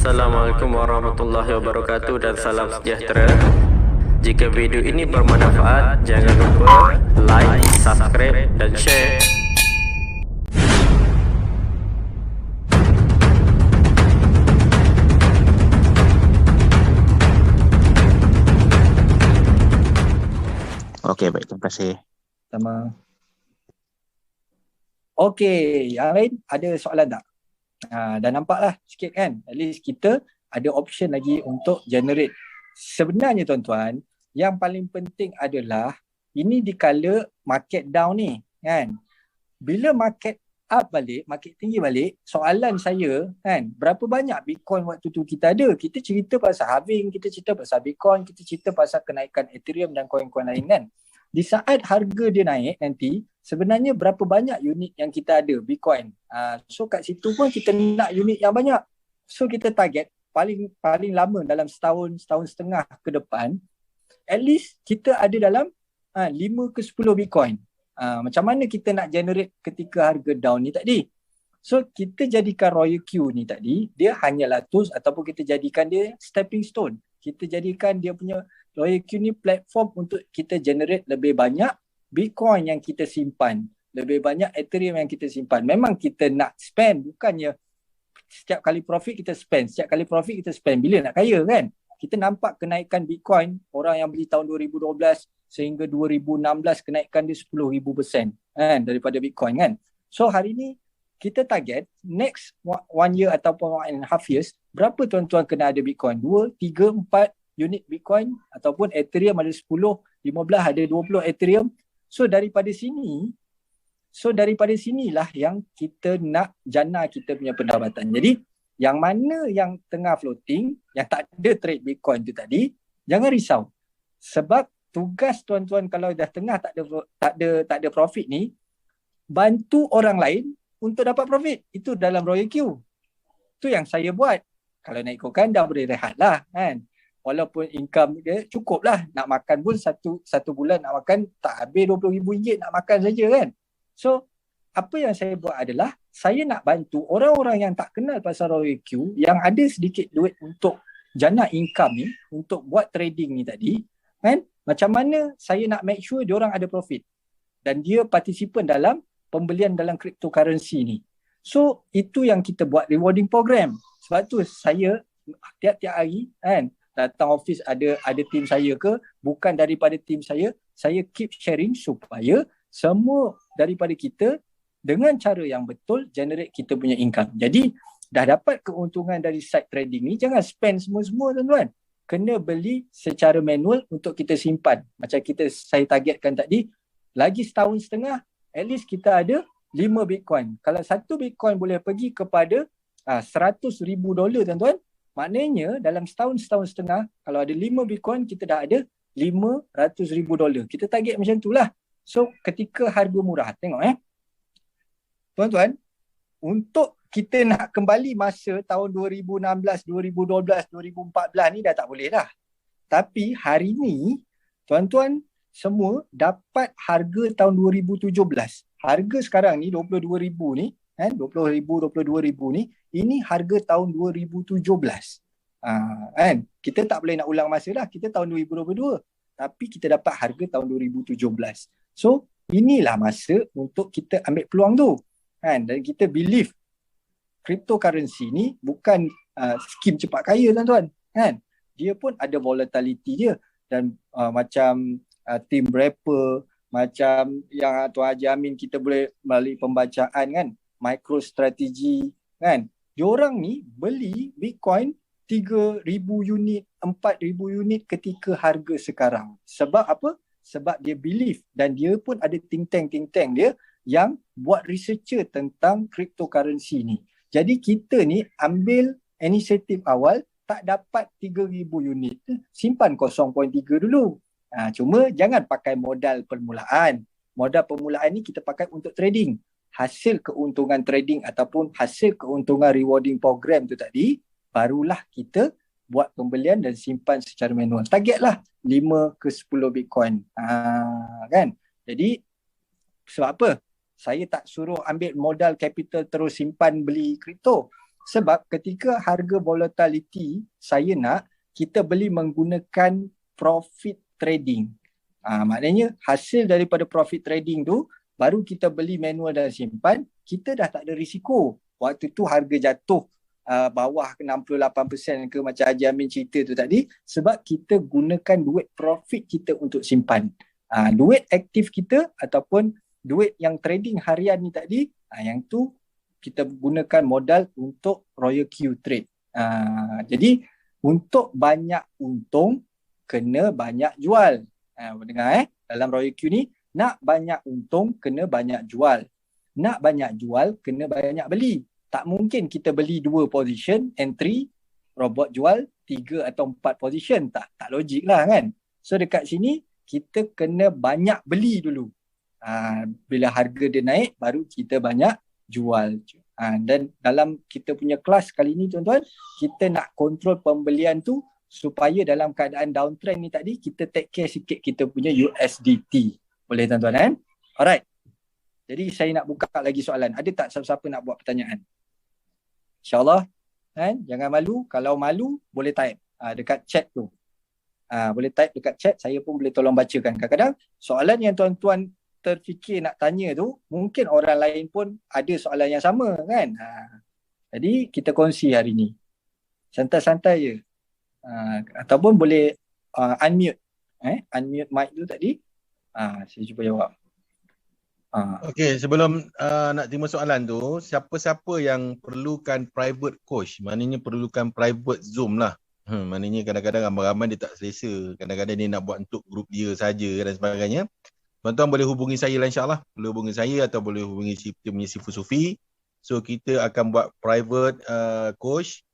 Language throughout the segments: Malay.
Assalamualaikum warahmatullahi wabarakatuh dan salam sejahtera. Jika video ini bermanfaat, jangan lupa like, subscribe dan share. Okey, baik. Terima kasih. Sama. Okey, yang lain ada soalan tak? Dah nampaklah sikit kan? At least kita ada option lagi untuk generate. Sebenarnya tuan-tuan, yang paling penting adalah ini dikala market down ni kan. Bila market up balik, market tinggi balik, soalan saya kan, berapa banyak Bitcoin waktu tu kita ada? Kita cerita pasal halving, kita cerita pasal Bitcoin, kita cerita pasal kenaikan Ethereum dan koin-koin lain kan. Di saat harga dia naik nanti, sebenarnya berapa banyak unit yang kita ada Bitcoin. So kat situ pun kita nak unit yang banyak. So kita target paling lama dalam setahun setengah ke depan, at least kita ada dalam 5 ke 10 Bitcoin. Macam mana kita nak generate ketika harga down ni tadi? So kita jadikan Royal Q ni tadi, dia hanyalah tools ataupun kita jadikan dia stepping stone. Kita jadikan dia punya Royal Q ni platform untuk kita generate lebih banyak Bitcoin yang kita simpan, lebih banyak Ethereum yang kita simpan. Memang kita nak spend, bukannya setiap kali profit kita spend, setiap kali profit kita spend. Bila nak kaya kan? Kita nampak kenaikan Bitcoin, orang yang beli tahun 2012 sehingga 2016 kenaikan dia 10,000% kan, daripada Bitcoin kan. So hari ni kita target next 1 year ataupun 1.5 years, berapa tuan-tuan kena ada Bitcoin? 2, 3, 4 unit Bitcoin ataupun Ethereum ada 10, 15, ada 20 Ethereum. So daripada sinilah yang kita nak jana kita punya pendapatan. Jadi yang mana yang tengah floating, yang tak ada trade Bitcoin tu tadi, jangan risau. Sebab tugas tuan-tuan kalau dah tengah tak ada profit ni, bantu orang lain untuk dapat profit. Itu dalam Royal Q. Tu yang saya buat. Kalau nak ikutkan dah boleh rehat lah kan. Walaupun income dia cukup lah. Nak makan pun satu bulan nak makan tak habis RM20,000 nak makan saja kan. So apa yang saya buat adalah saya nak bantu orang-orang yang tak kenal pasal Royal Q, yang ada sedikit duit untuk jana income ni, untuk buat trading ni tadi kan. Macam mana saya nak make sure diorang ada profit dan dia participan dalam pembelian dalam cryptocurrency ni. So itu yang kita buat rewarding program. Sebab tu saya tiap-tiap hari kan datang office ada tim saya ke, bukan daripada tim saya keep sharing supaya semua daripada kita dengan cara yang betul generate kita punya income. Jadi dah dapat keuntungan dari side trading ni, jangan spend semua-semua tuan-tuan. Kena beli secara manual untuk kita simpan. Macam saya targetkan tadi, lagi setahun setengah, at least kita ada 5 Bitcoin. Kalau satu Bitcoin boleh pergi kepada $100,000 tuan-tuan, maknanya dalam setahun setengah, kalau ada 5 Bitcoin, kita dah ada $500,000. Kita target macam itulah. So ketika harga murah, tengok tuan-tuan, untuk kita nak kembali masa tahun 2016, 2012, 2014 ni dah tak boleh dah. Tapi hari ni, tuan-tuan semua dapat harga tahun 2017. Harga sekarang ni RM22,000 ni, RM20,000, RM22,000 ni, ini harga tahun 2017. Kan? Kita tak boleh nak ulang masa dah, kita tahun 2022. Tapi kita dapat harga tahun 2017. So, inilah masa untuk kita ambil peluang tu. Kan? Dan kita believe cryptocurrency ni bukan skim cepat kaya tuan-tuan. Kan? Dia pun ada volatility dia. Dan macam team wrapper, macam yang Tuan Haji Amin kita boleh melalui pembacaan kan, MicroStrategy kan. Diorang ni beli Bitcoin 3,000 unit, 4,000 unit ketika harga sekarang. Sebab apa? Sebab dia believe dan dia pun ada think tank dia yang buat researcher tentang cryptocurrency ni. Jadi kita ni ambil inisiatif awal, tak dapat 3,000 unit, simpan 0.3 dulu. Cuma jangan pakai modal permulaan. Modal permulaan ni kita pakai untuk trading. Hasil keuntungan trading ataupun hasil keuntungan rewarding program tu tadi, barulah kita buat pembelian dan simpan secara manual. Targetlah 5 ke 10 Bitcoin. Kan? Jadi sebab apa? Saya tak suruh ambil modal capital terus simpan beli kripto. Sebab ketika harga volatility saya nak, kita beli menggunakan profit trading. Maknanya hasil daripada profit trading tu baru kita beli manual dan simpan, kita dah tak ada risiko. Waktu tu harga jatuh bawah ke 68% ke macam Haji Amin cerita tu tadi, sebab kita gunakan duit profit kita untuk simpan. Duit aktif kita ataupun duit yang trading harian ni tadi, yang tu kita gunakan modal untuk Royal Q Trade. Jadi untuk banyak untung, kena banyak jual. Dengar dalam Royal Q ni, nak banyak untung, kena banyak jual. Nak banyak jual, kena banyak beli. Tak mungkin kita beli 2 position, entry, robot jual 3 atau 4 position. Tak logik lah kan. So dekat sini, kita kena banyak beli dulu. Bila harga dia naik, baru kita banyak jual. Dan dalam kita punya kelas kali ni tuan-tuan, kita nak kontrol pembelian tu supaya dalam keadaan downtrend ni tadi, kita take care sikit kita punya USDT. Boleh tuan-tuan kan? Alright. Jadi saya nak buka lagi soalan. Ada tak siapa-siapa nak buat pertanyaan? InsyaAllah. Kan? Jangan malu. Kalau malu, boleh type dekat chat tu. Boleh type dekat chat. Saya pun boleh tolong bacakan. Kadang-kadang soalan yang tuan-tuan terfikir nak tanya tu, mungkin orang lain pun ada soalan yang sama kan. Jadi kita kongsi hari ni. Santai-santai je. Ataupun boleh unmute. Unmute mic tu tadi. Saya cuba jawab. Okey, sebelum nak terima soalan tu, siapa-siapa yang perlukan private coach, maknanya perlukan private Zoom lah. Maknanya kadang-kadang ramai-ramai dia tak selesa. Kadang-kadang dia nak buat untuk grup dia saja dan sebagainya. Tuan-tuan boleh hubungi saya lah insyaAllah. Boleh hubungi saya atau boleh hubungi kita punya Sifu Sufi. So kita akan buat private coach,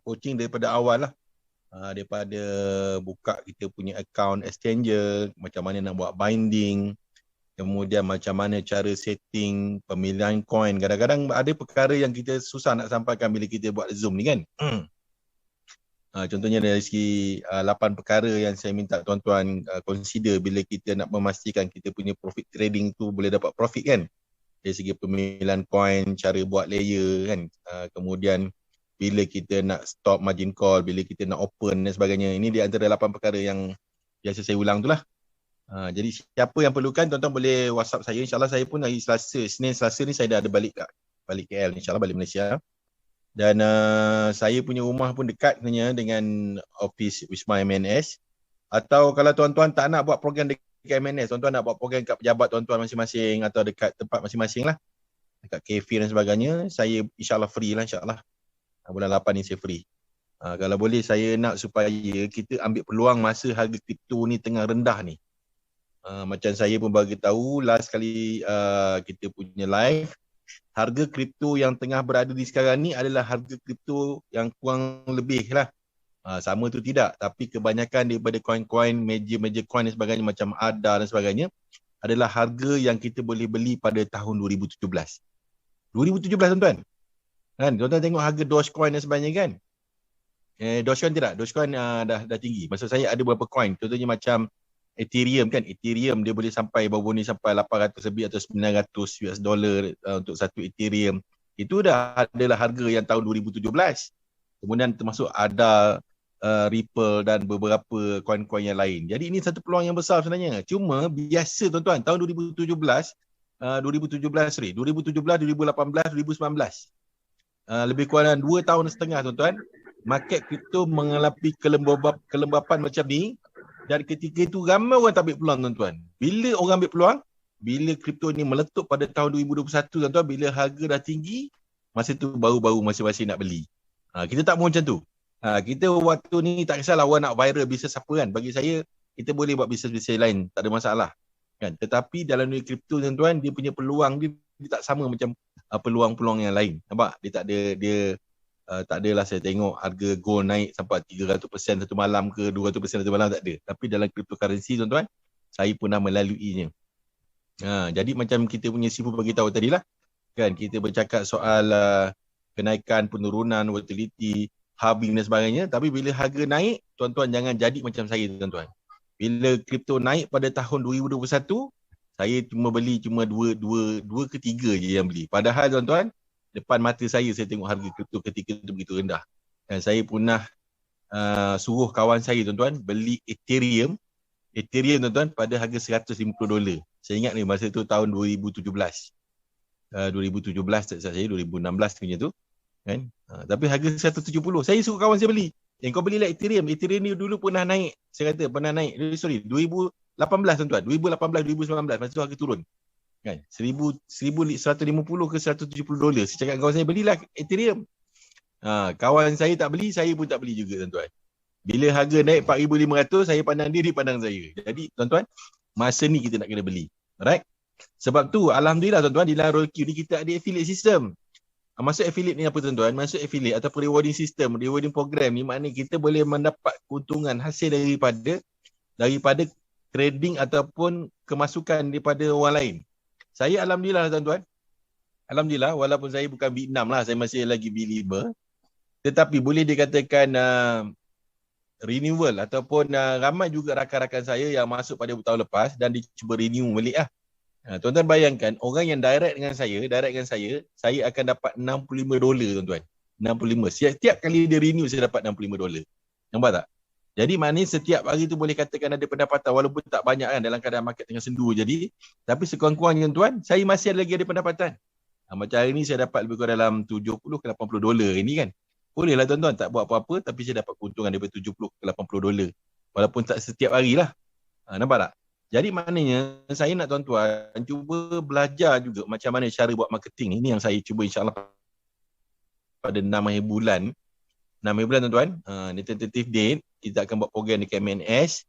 coaching daripada awal lah. Daripada buka kita punya account exchanger, macam mana nak buat binding, kemudian macam mana cara setting pemilihan coin. Kadang-kadang ada perkara yang kita susah nak sampaikan bila kita buat Zoom ni kan. Contohnya dari segi 8 perkara yang saya minta tuan-tuan consider bila kita nak memastikan kita punya profit trading tu boleh dapat profit kan. Dari segi pemilihan coin, cara buat layer kan. Kemudian bila kita nak stop margin call, bila kita nak open dan sebagainya. Ini di antara 8 perkara yang biasa saya ulang tu lah. Jadi siapa yang perlukan, tuan-tuan boleh WhatsApp saya. InsyaAllah saya pun hari Senin Selasa ni saya dah ada balik KL, InsyaAllah balik Malaysia. Dan saya punya rumah pun dekat sebenarnya dengan office Wisma MNS. Atau kalau tuan-tuan tak nak buat program dekat MNS, tuan-tuan nak buat program dekat pejabat tuan-tuan masing-masing atau dekat tempat masing-masing lah. Dekat kafe dan sebagainya, saya insyaAllah free lah insyaAllah. Bulan 8 ni saya free. Kalau boleh saya nak supaya kita ambil peluang masa harga kripto ni tengah rendah ni. Macam saya pun bagi tahu last kali kita punya live, harga kripto yang tengah berada di sekarang ni adalah harga kripto yang kurang lebih lah. Sama tu tidak, tapi kebanyakan daripada koin-koin, meja-meja koin dan sebagainya macam ADA dan sebagainya adalah harga yang kita boleh beli pada tahun 2017. 2017 tuan-tuan. Kan? Tuan-tuan tengok harga Dogecoin dan sebagainya kan? Dogecoin tidak? Dogecoin dah tinggi. Maksud saya ada beberapa coin. Contohnya macam Ethereum kan. Ethereum dia boleh sampai baru ni sampai 800 lebih atau 900 US dollar untuk satu Ethereum. Itu dah adalah harga yang tahun 2017. Kemudian termasuk ada Ripple dan beberapa coin-coin yang lain. Jadi ini satu peluang yang besar sebenarnya. Cuma biasa tuan-tuan tahun 2017, 2018, 2018, 2019. Lebih kurang 2 tahun setengah tuan-tuan, market kripto mengalami kelembapan macam ni, dan ketika itu ramai orang tak ambil peluang tuan-tuan. Bila orang ambil peluang, bila kripto ni meletup pada tahun 2021 tuan-tuan, bila harga dah tinggi, masa tu baru-baru masing-masing nak beli. Kita tak mahu macam tu. Kita waktu ni tak kisahlah orang nak viral bisnes apa kan. Bagi saya, kita boleh buat bisnes-bisnes lain, tak ada masalah. Kan? Tetapi dalam dunia kripto tuan-tuan, dia punya peluang dia tak sama macam peluang-peluang yang lain. Nampak? Dia tak adalah saya tengok harga gold naik sampai 300% satu malam ke 200% satu malam, tak ada. Tapi dalam cryptocurrency tuan-tuan, saya pernah melaluinya. Jadi macam kita punya Sifu bagi tahu tadi lah. Kan? Kita bercakap soal kenaikan, penurunan, volatility, halving dan sebagainya. Tapi bila harga naik, tuan-tuan jangan jadi macam saya tuan-tuan. Bila kripto naik pada tahun 2021, saya cuma beli 2 ke 3 je yang beli. Padahal tuan-tuan, depan mata saya tengok harga kripto ketika itu begitu rendah. Dan saya pernah suruh kawan saya tuan-tuan beli Ethereum tuan-tuan pada harga $150. Saya ingat ni masa tu tahun 2017. 2017 tak salah saya, 2016 punya tu kan. Tapi harga 170. Saya suruh kawan saya beli. Kau belilah Ethereum. Ethereum ni dulu pernah naik. Saya kata pernah naik. Sorry, 2018 tuan-tuan. 2018, 2019 masa tu harga turun. Kan? 150 ke $170. Saya cakap kawan saya belilah Ethereum. Kawan saya tak beli, saya pun tak beli juga tuan-tuan. Bila harga naik 4,500, saya pandang dia pandang saya. Jadi tuan-tuan, masa ni kita nak kena beli. Alright? Sebab tu alhamdulillah tuan-tuan di dalam Rollq ni kita ada affiliate system. Masuk affiliate ni apa tuan-tuan? Masuk affiliate ataupun rewarding system, rewarding program ni maknanya kita boleh mendapat keuntungan hasil daripada trading ataupun kemasukan daripada orang lain. Saya alhamdulillah tuan-tuan. Alhamdulillah walaupun saya bukan B6 lah, saya masih lagi B5. Tetapi boleh dikatakan renewal ataupun ramai juga rakan-rakan saya yang masuk pada tahun lepas dan dia cuba renew balik lah. Tuan-tuan bayangkan orang yang direct dengan saya akan dapat $65 tuan-tuan. 65. Setiap kali dia renew saya dapat $65. Nampak tak? Jadi maknanya setiap hari tu boleh katakan ada pendapatan walaupun tak banyak kan dalam keadaan market tengah sendu jadi. Tapi sekurang-kurangnya tuan, saya masih lagi ada pendapatan. Macam hari ni saya dapat lebih kurang dalam $70 ke $80 ini kan. Bolehlah tuan-tuan tak buat apa-apa tapi saya dapat keuntungan daripada $70 ke $80. Walaupun tak setiap harilah. Nampak tak? Jadi maknanya saya nak tuan-tuan cuba belajar juga macam mana cara buat marketing. Ini yang saya cuba insyaAllah pada 6 akhir bulan. 6 akhir bulan tuan-tuan. Ni tentative date. Kita akan buat program di KMNS.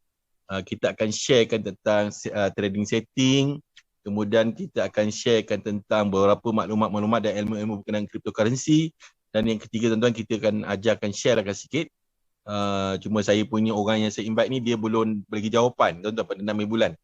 Kita akan sharekan tentang trading setting. Kemudian kita akan sharekan tentang beberapa maklumat-maklumat dan ilmu-ilmu berkenaan cryptocurrency. Dan yang ketiga tuan-tuan kita akan ajarkan sharekan sikit. Cuma saya punya orang yang saya invite ni dia belum bagi jawapan tuan-tuan pada 6 bulan.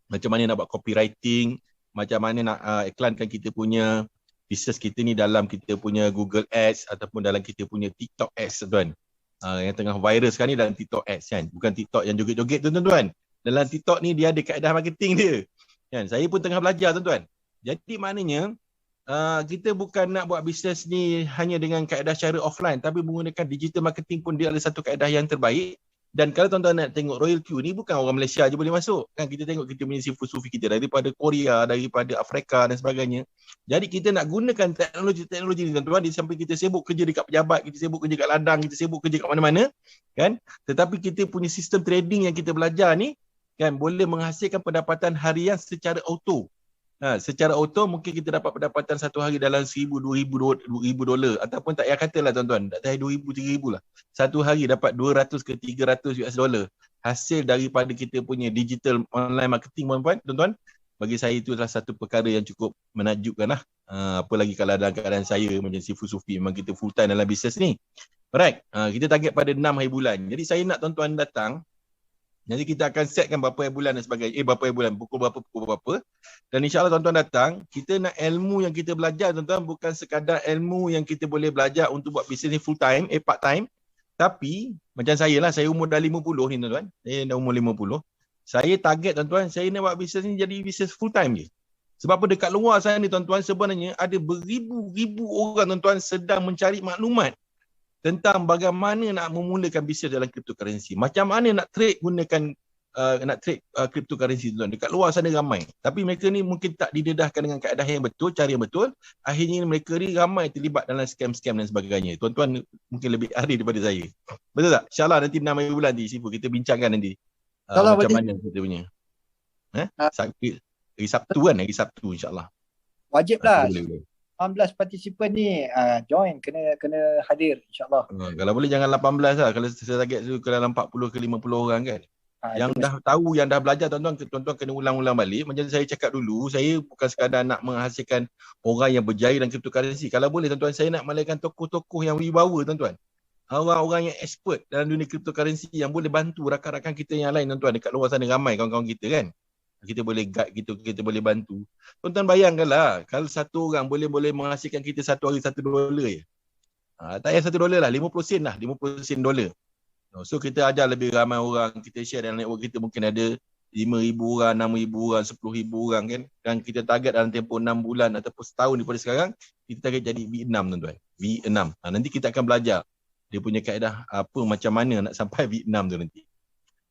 Macam mana nak buat copywriting, macam mana nak iklankan kita punya business kita ni dalam kita punya Google Ads ataupun dalam kita punya TikTok Ads tuan. Yang tengah viral sekarang ni dalam TikTok Ads kan. Bukan TikTok yang joget-joget tu tuan-tuan. Dalam TikTok ni dia ada kaedah marketing dia. Kan? Saya pun tengah belajar tuan-tuan. Jadi maknanya kita bukan nak buat bisnes ni hanya dengan kaedah cara offline tapi menggunakan digital marketing pun dia adalah satu kaedah yang terbaik. Dan kalau tuan-tuan nak tengok Rollq ni bukan orang Malaysia je boleh masuk. Kan kita tengok kita punya sufi kita daripada Korea, daripada Afrika dan sebagainya. Jadi kita nak gunakan teknologi ni tuan-tuan di samping kita sibuk kerja dekat pejabat, kita sibuk kerja kat ladang, kita sibuk kerja kat mana-mana kan. Tetapi kita punya sistem trading yang kita belajar ni kan boleh menghasilkan pendapatan harian secara auto. Secara auto mungkin kita dapat pendapatan satu hari dalam $1,000-2,000 ataupun tak payah katalah tuan-tuan, tak payah $2,000-3,000 lah. Satu hari dapat $200 ke $300 hasil daripada kita punya digital online marketing tuan-tuan. Bagi saya itu adalah satu perkara yang cukup menakjubkan lah. Apalagi kalau dalam keadaan saya macam si Sufi memang kita full time dalam bisnes ni. Alright, kita target pada 6 hari bulan. Jadi saya nak tuan-tuan datang. Jadi kita akan setkan berapa hari bulan dan sebagainya. Berapa hari bulan, pukul berapa. Dan insyaAllah tuan-tuan datang, kita nak ilmu yang kita belajar tuan-tuan bukan sekadar ilmu yang kita boleh belajar untuk buat bisnes ni full time, part time. Tapi, macam saya lah, saya umur dah 50 ni tuan-tuan. Saya dah umur 50. Saya target tuan-tuan, saya nak buat bisnes ni jadi bisnes full time je. Sebab apa dekat luar sana ni tuan-tuan, sebenarnya ada beribu-ribu orang tuan-tuan sedang mencari maklumat tentang bagaimana nak memulakan bisnes dalam cryptocurrency. Macam mana nak trade gunakan cryptocurrency tuan. Dekat luar sana ramai. Tapi mereka ni mungkin tak didedahkan dengan kaedah yang betul, cara yang betul. Akhirnya mereka ni ramai terlibat dalam scam-scam dan sebagainya. Tuan-tuan mungkin lebih ahli daripada saya. Betul tak? InsyaAllah nanti 6 hari bulan nanti Sifu kita bincangkan nanti. Macam mana kita punya. Hari Sabtu kan? Hari Sabtu insyaAllah. Wajib lah. 18 partisipan ni join, kena hadir insyaAllah. Kalau boleh jangan 18 lah. Kalau saya target tu dalam 40 ke 50 orang kan. Yang dah tahu, yang dah belajar tuan-tuan kena ulang-ulang balik. Macam saya cakap dulu, saya bukan sekadar nak menghasilkan orang yang berjaya dalam cryptocurrency. Kalau boleh tuan-tuan, saya nak melahirkan tokoh-tokoh yang wibawa tuan-tuan. Orang-orang yang expert dalam dunia cryptocurrency yang boleh bantu rakan-rakan kita yang lain tuan-tuan. Dekat luar sana ramai kawan-kawan kita kan. Kita boleh guide gitu, kita boleh bantu. Tuan-tuan bayangkanlah kalau satu orang boleh menghasilkan kita satu hari $1 je. Tak payah $1 lah, 50 sen lah, 50 sen dolar. So kita ajar lebih ramai orang, kita share dalam network kita mungkin ada 5,000 orang, 6,000 orang, 10,000 orang kan. Dan kita target dalam tempoh 6 bulan ataupun setahun daripada sekarang, kita target jadi V6 tuan-tuan. V6. Nanti kita akan belajar dia punya kaedah apa, macam mana nak sampai V6 tu nanti.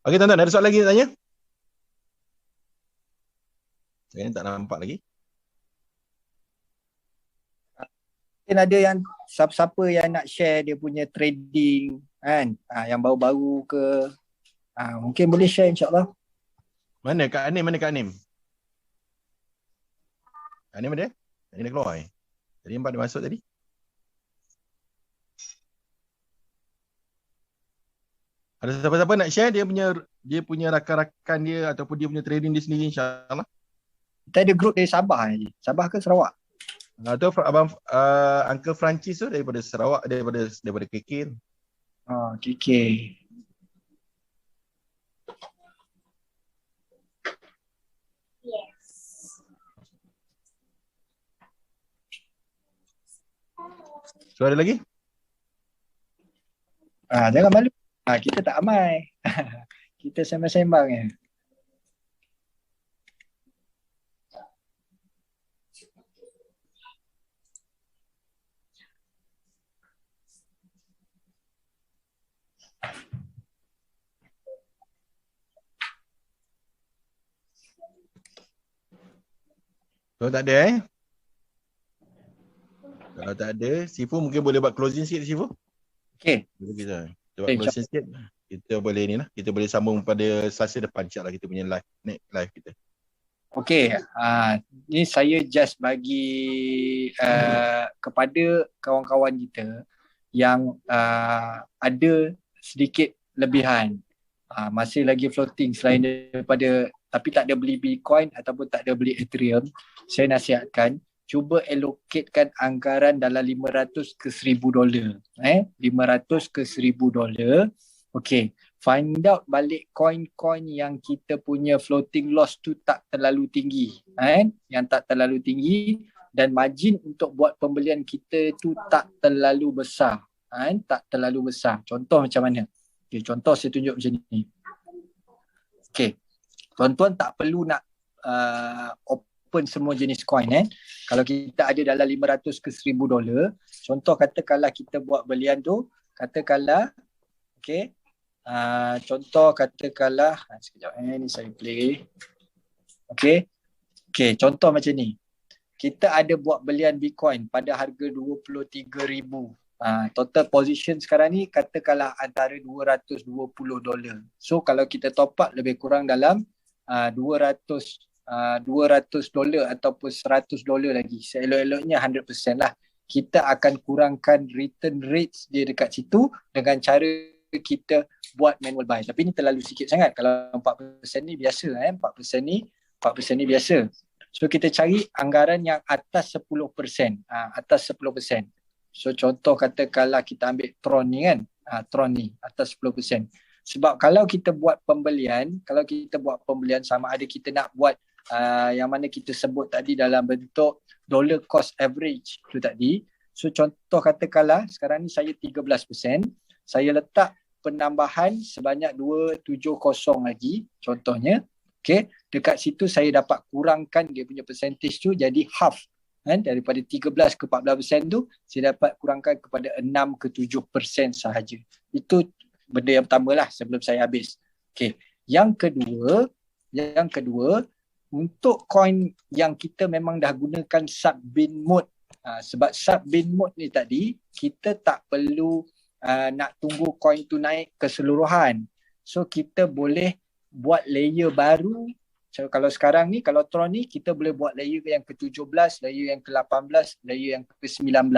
Okey tuan-tuan, ada soalan lagi nak tanya? Saya tak nampak lagi. Mungkin ada yang siapa-siapa yang nak share dia punya trading kan, yang baru-baru ke, mungkin boleh share insyaAllah. Mana Kak Anim? Mana Kak Anim? Kak Anim ada? Kak Anim dah keluar Tadi nampak dia masuk tadi. Ada siapa-siapa nak share dia punya rakan-rakan dia ataupun dia punya trading dia sendiri, insyaAllah. Kita ada group dari Sabah je. Sabah ke Sarawak? Atau abang Uncle Francis tu daripada Sarawak, daripada KK. KK. So ada lagi? Jangan malu. Kita tak amai. Kita sembang-sembang je. Kalau tak ada Kalau tak ada, Sifu mungkin boleh buat closing sikit, Sifu. Okey. Kita buat closing sikit. Kita boleh ni lah. Kita boleh sambung pada Selasa depan, insyaAllah kita punya live kita. Okey. Ni saya just bagi kepada kawan-kawan kita yang ada sedikit lebihan. Masih lagi floating selain daripada, tapi tak ada beli Bitcoin ataupun tak ada beli Ethereum. Saya nasihatkan, cuba allocatekan anggaran dalam $500 ke $1,000. $500 ke $1,000. Okay. Find out balik coin-coin yang kita punya floating loss tu tak terlalu tinggi. Yang tak terlalu tinggi, dan margin untuk buat pembelian kita tu tak terlalu besar. Tak terlalu besar. Contoh macam mana? Okay, contoh saya tunjuk macam ni. Okay. Tuan-tuan tak perlu nak open semua jenis coin. Kalau kita ada dalam $500 ke $1,000, contoh katakanlah kita buat belian tu, katakanlah, okay, contoh katakanlah, sekejap ni saya play. Okay, contoh macam ni. Kita ada buat belian Bitcoin pada harga $23,000. Total position sekarang ni katakanlah antara $220. So kalau kita top up lebih kurang dalam $200 ataupun $100 lagi. Seelok-eloknya 100% lah. Kita akan kurangkan return rates dia dekat situ dengan cara kita buat manual buy. Tapi ni terlalu sikit sangat. Kalau 4% ni biasa. 4% ni biasa. So kita cari anggaran yang atas 10%. Atas 10%. So contoh katakanlah kita ambil Tron ni kan. Tron ni atas 10%. Sebab kalau kita buat pembelian sama ada kita nak buat yang mana kita sebut tadi dalam bentuk dollar cost average tu tadi. So contoh katakanlah sekarang ni saya 13%, saya letak penambahan sebanyak 270 lagi contohnya. Okay, dekat situ saya dapat kurangkan dia punya percentage tu jadi half. Daripada 13 ke 14% tu saya dapat kurangkan kepada 6 ke 7% sahaja. Itu benda yang pertama lah sebelum saya habis. Okay. Yang kedua, untuk coin yang kita memang dah gunakan sub-bin mode. Sebab sub-bin mode ni tadi, kita tak perlu nak tunggu coin tu naik keseluruhan. So kita boleh buat layer baru. So, kalau sekarang ni, kalau Tron ni, kita boleh buat layer yang ke-17, layer yang ke-18, layer yang ke-19.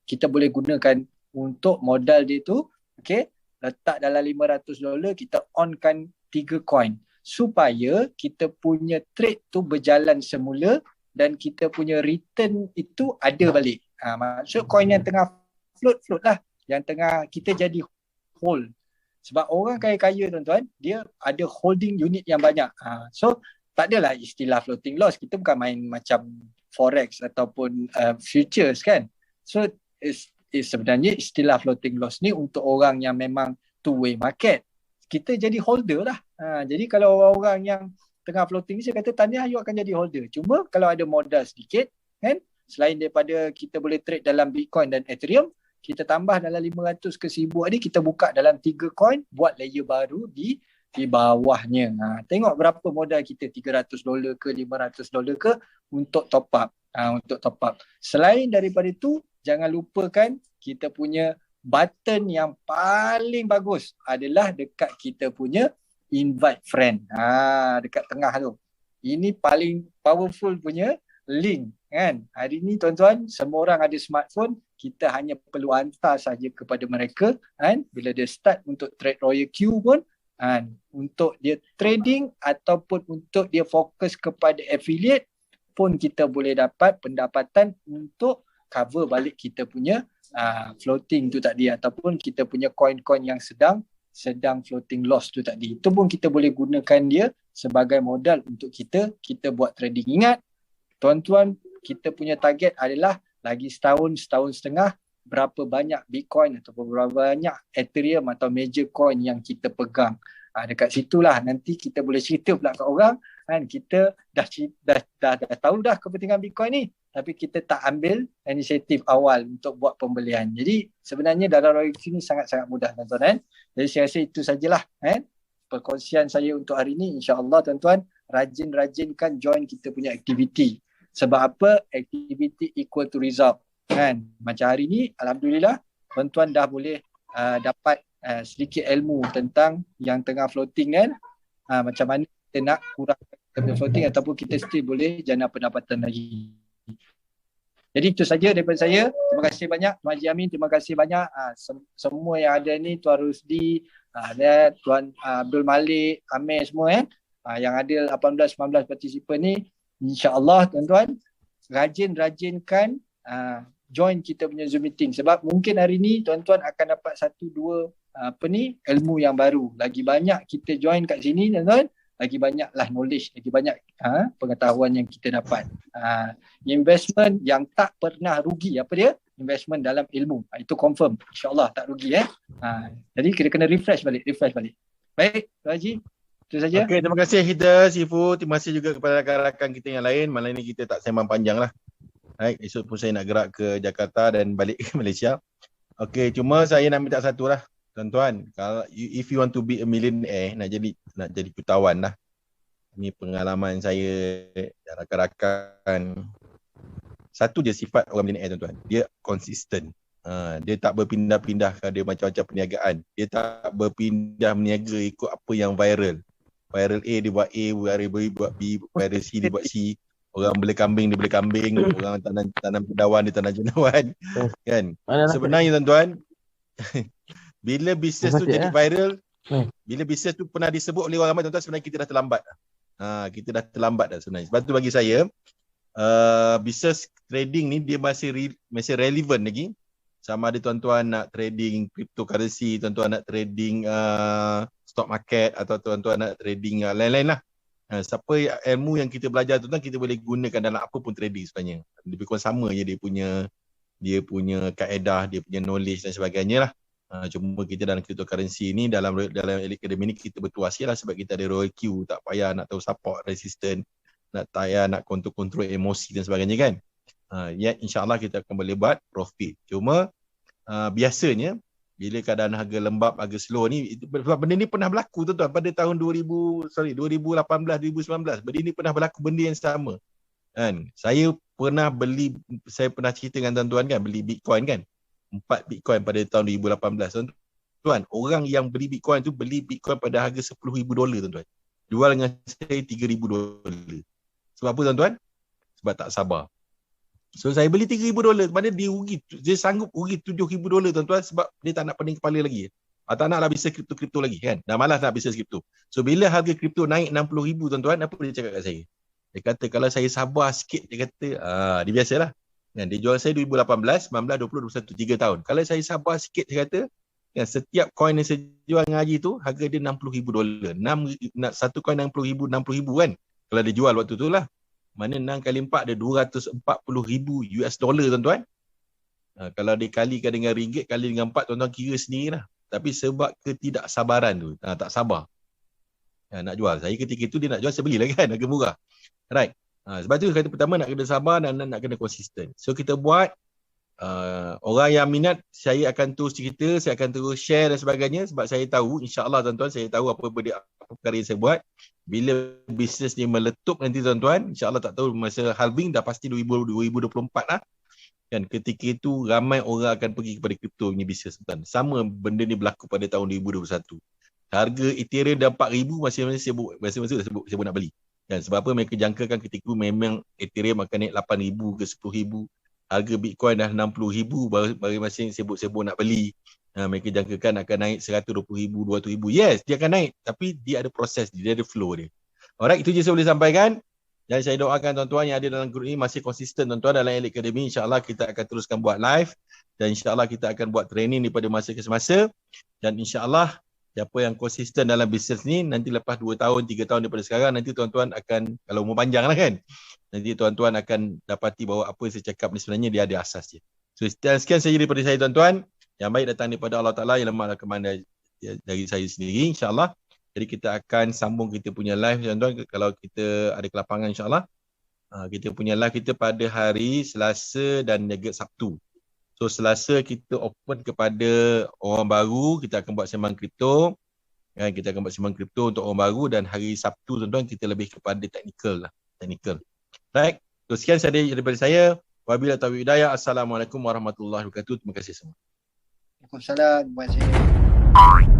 Kita boleh gunakan untuk modal dia tu. Okay. Letak dalam $500, kita onkan 3 coin supaya kita punya trade tu berjalan semula dan kita punya return itu ada balik. Maksud coin yang tengah float lah, yang tengah kita jadi hold. Sebab orang kaya-kaya tuan-tuan, dia ada holding unit yang banyak. So tak adalah istilah floating loss. Kita bukan main macam forex ataupun futures kan. So sebenarnya istilah floating loss ni untuk orang yang memang two-way market. kita jadi holder lah. Jadi kalau orang-orang yang tengah floating ni, saya kata tahniah, you akan jadi holder. Cuma kalau ada modal sedikit kan, selain daripada kita boleh trade dalam Bitcoin dan Ethereum, kita tambah dalam 500 ke 1000 ni, kita buka dalam 3 coin, buat layer baru di bawahnya. Tengok berapa modal kita, $300 ke $500 ke untuk top up. Untuk top up. Selain daripada itu, jangan lupakan kita punya button yang paling bagus adalah dekat kita punya invite friend. Dekat tengah tu. Ini paling powerful punya link kan. Hari ni tuan-tuan, semua orang ada smartphone, kita hanya perlu hantar saja kepada mereka kan, bila dia start untuk trade Royal Q pun kan, untuk dia trading ataupun untuk dia fokus kepada affiliate pun, kita boleh dapat pendapatan untuk cover balik kita punya floating tu tadi, ataupun kita punya coin-coin yang sedang floating loss tu tadi. Itu pun kita boleh gunakan dia sebagai modal untuk kita buat trading. Ingat tuan-tuan, kita punya target adalah lagi setahun setengah, berapa banyak Bitcoin ataupun berapa banyak Ethereum atau major coin yang kita pegang. Dekat situlah nanti kita boleh cerita pula kat orang kan, kita dah tahu dah kepentingan Bitcoin ni, tapi kita tak ambil inisiatif awal untuk buat pembelian. Jadi sebenarnya dalam Royal Q ni sangat-sangat mudah tuan-tuan kan. Jadi saya rasa itu sajalah kan perkongsian saya untuk hari ni. InsyaAllah tuan-tuan rajin-rajinkan join kita punya aktiviti. Sebab apa? Activity equal to result kan. Macam hari ni alhamdulillah tuan-tuan dah boleh dapat sedikit ilmu tentang yang tengah floating kan. Macam mana kita nak kurangkan kita punya floating ataupun kita still boleh jana pendapatan lagi. Jadi itu saja daripada saya. Terima kasih banyak Tuan Haji Amin, terima kasih banyak semua yang ada ni, Tuan Rusdi, Tuan Abdul Malik, Amir semua yang ada 18-19 partisipan ni. InsyaAllah tuan-tuan rajin-rajinkan join kita punya Zoom meeting, sebab mungkin hari ni tuan-tuan akan dapat 1-2 ilmu yang baru. Lagi banyak kita join kat sini tuan-tuan, lagi banyaklah knowledge, lagi banyak pengetahuan yang kita dapat. Investment yang tak pernah rugi, apa dia? Investment dalam ilmu. Itu confirm, insyaAllah tak rugi jadi kita kena refresh balik. Baik Tuan Haji, itu saja. Okey, terima kasih kita Sifu. Terima kasih juga kepada rakan-rakan kita yang lain. Malam ni kita tak sembang panjang lah. Baik, esok pun saya nak gerak ke Jakarta dan balik ke Malaysia. Okey, cuma saya nak minta satu lah. Tuan-tuan, kalau if you want to be a millionaire, nak jadi jutawan lah. Ini pengalaman saya, rakan-rakan. Satu je sifat orang millionaire tuan-tuan. Dia konsisten. Dia tak berpindah-pindah dia macam-macam perniagaan. Dia tak berpindah meniaga ikut apa yang viral. Viral A dia buat A, viral B buat B, viral C dia buat C. Orang beli kambing dia beli kambing, orang tanam cendawan dia tanam cendawan. Kan? Sebenarnya tuan-tuan, bila bisnes tu jadi viral, bila bisnes tu pernah disebut oleh orang ramai tuan-tuan, sebenarnya kita dah terlambat. Kita dah terlambat dah sebenarnya. Sebab tu bagi saya, bisnes trading ni dia masih relevan lagi. Sama ada tuan-tuan nak trading cryptocurrency, tuan-tuan nak trading stock market, atau tuan-tuan nak trading lain-lain lah. Siapa ilmu yang kita belajar tuan-tuan, kita boleh gunakan dalam apa pun trading sebenarnya. Lebih kurang sama je dia punya kaedah, dia punya knowledge dan sebagainya lah. Cuma kita dalam cryptocurrency ni, dalam akademi ni kita bertuas lah, sebab kita ada Royal Q, tak payah nak tahu support, resistance, nak kontrol emosi dan sebagainya kan. InsyaAllah kita akan boleh buat profit. Cuma biasanya bila keadaan harga lembab, harga slow ni, sebab benda ni pernah berlaku tuan-tuan pada tahun 2018, 2019. Benda ni pernah berlaku, benda yang sama kan. Saya pernah cerita dengan tuan-tuan kan, beli Bitcoin kan, 4 Bitcoin pada tahun 2018 tuan-tuan. Orang yang beli Bitcoin tu beli Bitcoin pada harga $10,000 tuan-tuan, jual dengan saya $3,000. Sebab apa tuan-tuan? Sebab tak sabar. So saya beli $3,000, mana dia sanggup rugi $7,000 tuan-tuan, sebab dia tak nak pening kepala lagi. Tak naklah bisnes kripto lagi kan. Dah malas nak bisnes kripto. So bila harga kripto naik $60,000 tuan-tuan, apa dia cakap kat saya? Dia kata kalau saya sabar sikit, dia kata dia biasalah. Kan, dia jual saya 2018, 19, 20, 21, 3 tahun. Kalau saya sabar sikit, dia kata kan, setiap coin yang saya jual dengan Haji tu harga dia $60,000. Satu coin $60,000 kan. Kalau dia jual waktu tu lah. Mana 6 kali 4 ada $240,000 tuan-tuan. Kalau dikalikan dengan ringgit, kali dengan 4 tuan-tuan kira sendiri lah. tapi sebab ketidaksabaran tu, tak sabar. Nak jual. Saya ketika itu dia nak jual, saya belilah kan, harga murah. Right. Sebab tu kata pertama nak kena sabar dan nak kena konsisten. So kita buat, orang yang minat, saya akan terus cerita, saya akan terus share dan sebagainya, sebab saya tahu, insyaAllah tuan-tuan, saya tahu apa perkara yang saya buat. Bila bisnes ni meletup nanti tuan-tuan, insyaAllah tak tahu masa halving dah pasti 2024 lah. Kan ketika itu ramai orang akan pergi kepada kripto punya bisnes tuan. Sama benda ni berlaku pada tahun 2021. Harga Ethereum dah 4,000, masing-masing dah sebut nak beli. Dan sebab apa mereka jangkakan ketika itu memang Ethereum akan naik 8,000 ke 10,000. Harga Bitcoin dah 60,000, baru masing sebut-sebut nak beli. Mereka jangkakan akan naik 120,000, 200,000. Yes, dia akan naik. Tapi dia ada proses, dia ada flow dia. Alright, itu je saya boleh sampaikan. Dan saya doakan tuan-tuan yang ada dalam grup ini masih konsisten tuan-tuan dalam Elite Academy. InsyaAllah kita akan teruskan buat live. Dan insyaAllah kita akan buat training daripada masa ke semasa. Dan insyaAllah siapa yang konsisten dalam bisnes ni, nanti lepas 2 tahun, 3 tahun daripada sekarang, nanti tuan-tuan akan, kalau umur panjang lah kan, nanti tuan-tuan akan dapati bahawa apa yang saya cakap ni sebenarnya dia ada asas je. So sekian saja daripada saya tuan-tuan. Yang baik datang daripada Allah Ta'ala, yang lemah kemana dari saya sendiri, insyaAllah. Jadi kita akan sambung kita punya live tuan-tuan kalau kita ada kelapangan insyaAllah. Kita punya live kita pada hari Selasa dan juga Sabtu. So Selasa kita open kepada orang baru, kita akan buat sembang kripto. Kita akan buat sembang kripto untuk orang baru, dan hari Sabtu tuan-tuan kita lebih kepada teknikal lah. Teknikal. Right. So sekian saja daripada saya. Wabillahi taufiq hidayah. Assalamualaikum warahmatullahi wabarakatuh. Terima kasih semua. Waalaikumsalam. Terima kasih.